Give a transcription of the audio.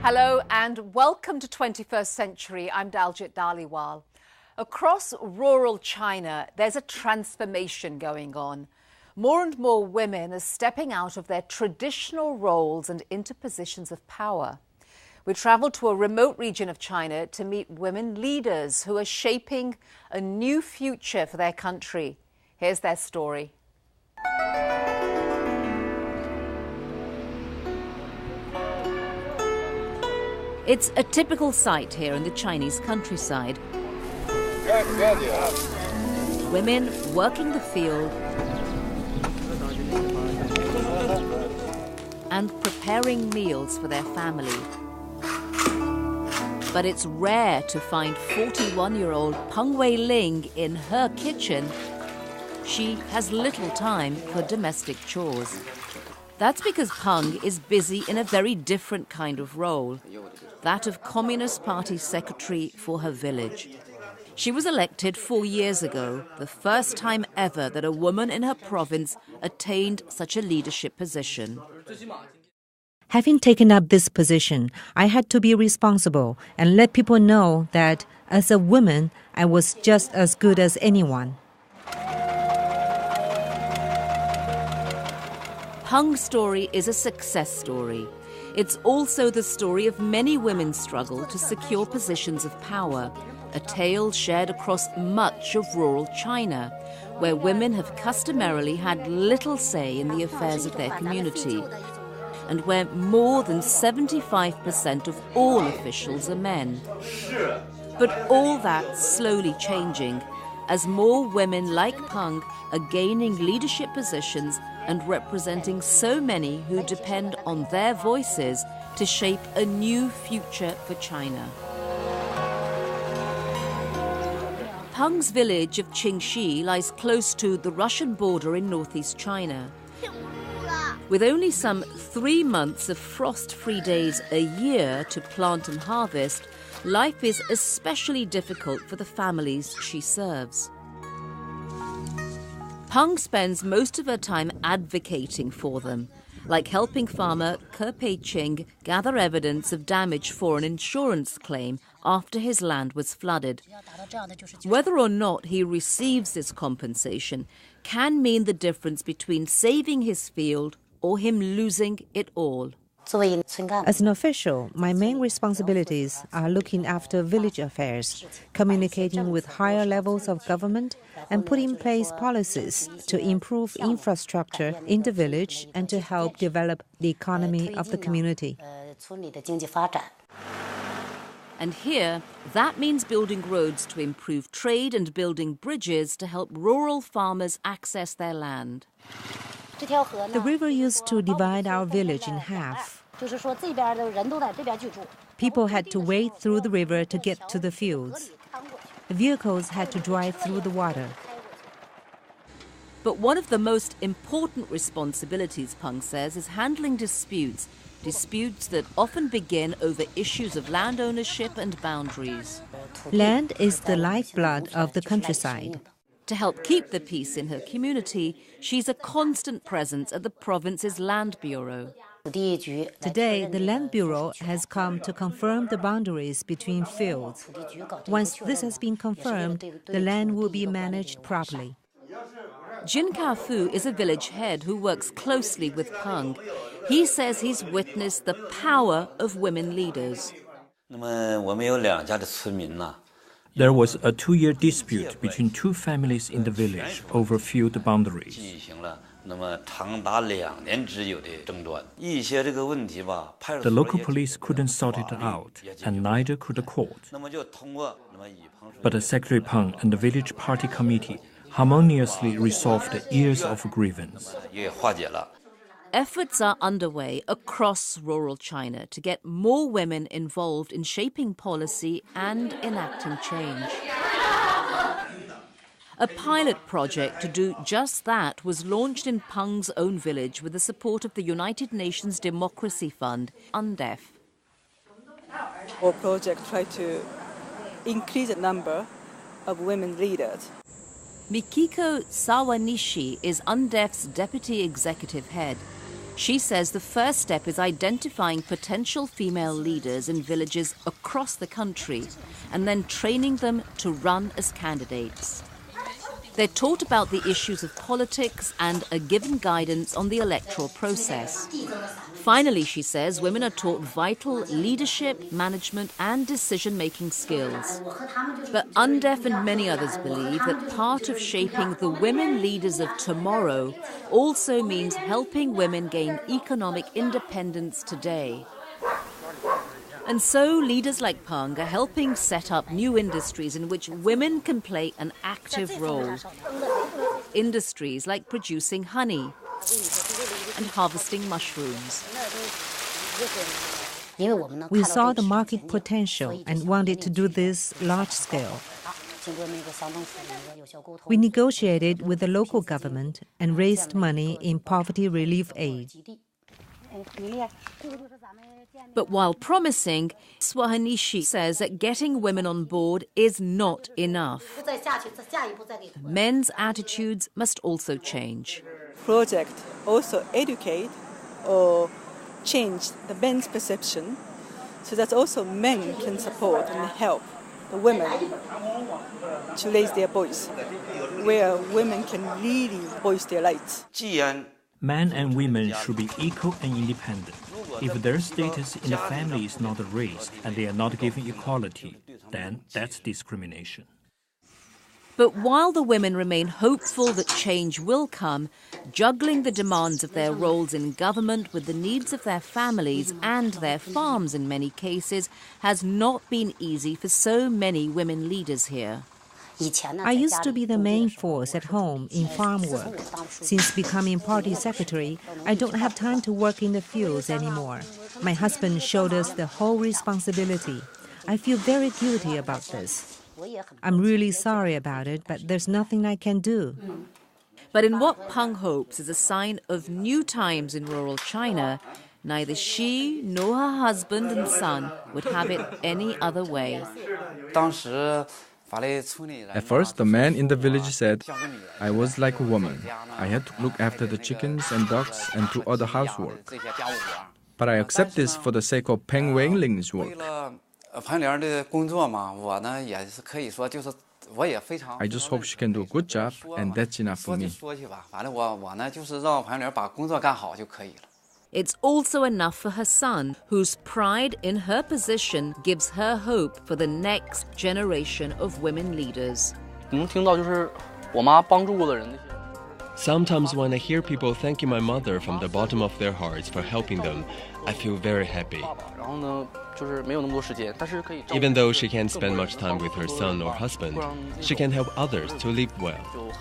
Hello and welcome to 21st Century. I'm Daljit Dhaliwal. Across rural China, there's a transformation going on. More and more women are stepping out of their traditional roles and into positions of power. We travelled to a remote region of China to meet women leaders who are shaping a new future for their country. Here's their story. It's a typical sight here in the Chinese countryside. Women working the field and preparing meals for their family. But it's rare to find 41-year-old Peng Wei-ling in her kitchen. She has little time for domestic chores. That's because Peng is busy in a very different kind of role, that of Communist Party secretary for her village. She was elected 4 years ago, the first time ever that a woman in her province attained such a leadership position. Having taken up this position, I had to be responsible and let people know that as a woman, I was just as good as anyone. Peng's story is a success story. It's also the story of many women's struggle to secure positions of power, a tale shared across much of rural China, where women have customarily had little say in the affairs of their community, and where more than 75% of all officials are men. But all that's slowly changing as more women like Peng are gaining leadership positions and representing so many who depend on their voices to shape a new future for China. Peng's village of Qingxi lies close to the Russian border in northeast China. With only some 3 months of frost-free days a year to plant and harvest, life is especially difficult for the families she serves. Peng spends most of her time advocating for them, like helping farmer Ke Pei-ching gather evidence of damage for an insurance claim after his land was flooded. Whether or not he receives this compensation can mean the difference between saving his field or him losing it all. As an official, my main responsibilities are looking after village affairs, communicating with higher levels of government, and putting in place policies to improve infrastructure in the village and to help develop the economy of the community. And here, that means building roads to improve trade and building bridges to help rural farmers access their land. The river used to divide our village in half. People had to wade through the river to get to the fields. Vehicles had to drive through the water. But one of the most important responsibilities, Peng says, is handling disputes that often begin over issues of land ownership and boundaries. Land is the lifeblood of the countryside. To help keep the peace in her community, she's a constant presence at the province's Land Bureau. Today, the Land Bureau has come to confirm the boundaries between fields. Once this has been confirmed, the land will be managed properly. Jin Kafu is a village head who works closely with Peng. He says he's witnessed the power of women leaders. There was a 2-year dispute between 2 families in the village over field boundaries. The local police couldn't sort it out, and neither could the court. But the Secretary Peng and the village party committee harmoniously resolved the years of grievance. Efforts are underway across rural China to get more women involved in shaping policy and enacting change. A pilot project to do just that was launched in Peng's own village with the support of the United Nations Democracy Fund, UNDEF. Our project tried to increase the number of women leaders. Mikiko Sawanishi is UNDEF's deputy executive head. She says the first step is identifying potential female leaders in villages across the country and then training them to run as candidates. They're taught about the issues of politics and are given guidance on the electoral process. Finally, she says, women are taught vital leadership, management and decision-making skills. But UNDEF and many others believe that part of shaping the women leaders of tomorrow also means helping women gain economic independence today. And so leaders like Peng are helping set up new industries in which women can play an active role. Industries like producing honey and harvesting mushrooms. We saw the market potential and wanted to do this large scale. We negotiated with the local government and raised money in poverty relief aid. But while promising, Swahanishi says that getting women on board is not enough. Men's attitudes must also change. Project also educate or change the men's perception so that also men can support and help the women to raise their voice, where women can really voice their rights. Men and women should be equal and independent. If their status in the family is not raised and they are not given equality, then that's discrimination. But while the women remain hopeful that change will come, juggling the demands of their roles in government with the needs of their families and their farms in many cases has not been easy for so many women leaders here. I used to be the main force at home in farm work. Since becoming party secretary, I don't have time to work in the fields anymore. My husband showed us the whole responsibility. I feel very guilty about this. I'm really sorry about it, but there's nothing I can do. But in what Peng hopes is a sign of new times in rural China, neither she nor her husband and son would have it any other way. At first, the man in the village said, I was like a woman. I had to look after the chickens and ducks and do other housework. But I accept this for the sake of Peng Wenling's work. I just hope she can do a good job, and that's enough for me. It's also enough for her son, whose pride in her position gives her hope for the next generation of women leaders. Sometimes when I hear people thanking my mother from the bottom of their hearts for helping them, I feel very happy. Even though she can't spend much time with her son or husband, she can help others to live well.